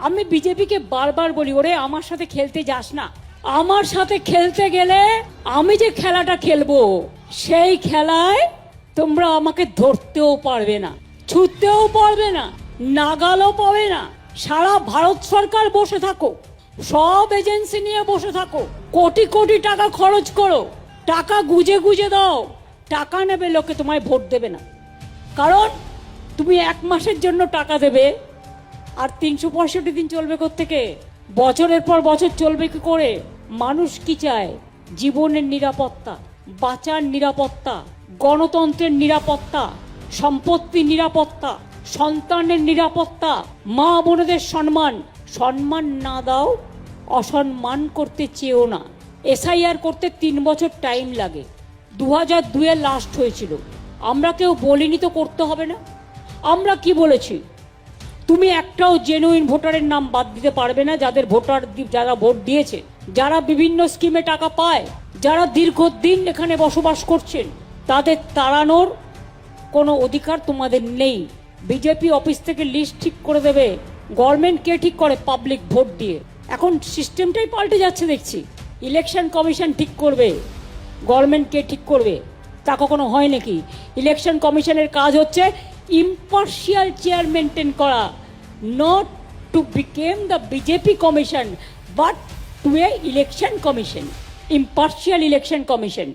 আমি বিজেপিকে বারবার বলি, ওরে আমার সাথে খেলতে যাস না। আমার সাথে খেলতে গেলে আমি যে খেলাটা খেলবো সেই খেলায় তোমরা আমাকে ধরতেও পারবে না, ছুটতেও পারবে না, নাগালও পাবে না। সারা ভারত সরকার বসে থাকো, সব এজেন্সি নিয়ে বসে থাকো, কোটি কোটি টাকা খরচ করো, টাকা গুজে গুজে দাও, টাকা নেবে লোকে, তোমায় ভোট দেবে না। কারণ তুমি 1 মাসের জন্য টাকা দেবে, আর 365 দিন চলবে কোত্থেকে? বছরের পর বছর চলবে কি করে? মানুষ কি চায়? জীবনের নিরাপত্তা, বাঁচার নিরাপত্তা, গণতন্ত্রের নিরাপত্তা, সম্পত্তির নিরাপত্তা, সন্তানের নিরাপত্তা, মা বোনেদের সম্মান। সম্মান না দাও, অসম্মান করতে চেয়েও না। এসআইআর করতে 3 বছর টাইম লাগে, 2002-এ লাস্ট হয়েছিল। আমরা কেউ বলিনি তো করতে হবে না। আমরা কি বলেছি? তুমি একটাও জেনুইন ভোটারের নাম বাদ দিতে পারবে না, যারা ভোট দিয়েছে, যারা বিভিন্ন স্কিমে টাকা পায়, যারা দীর্ঘদিন এখানে বসবাস করছেন, তাদের তাড়ানোর কোনো অধিকার তোমাদের নেই। বিজেপি অফিস থেকে লিস্ট ঠিক করে দেবে। গভর্নমেন্ট কে ঠিক করে? পাবলিক ভোট দিয়ে। এখন সিস্টেমটাই পাল্টে যাচ্ছে দেখছি। ইলেকশন কমিশন ঠিক করবে, গভর্নমেন্ট কে ঠিক করবে? তা কখনো হয় নাকি? ইলেকশন কমিশনের কাজ হচ্ছে ইম্পার্শিয়াল চেয়ার মেনটেন করা, not to become the BJP commission but to a election commission, impartial election commission.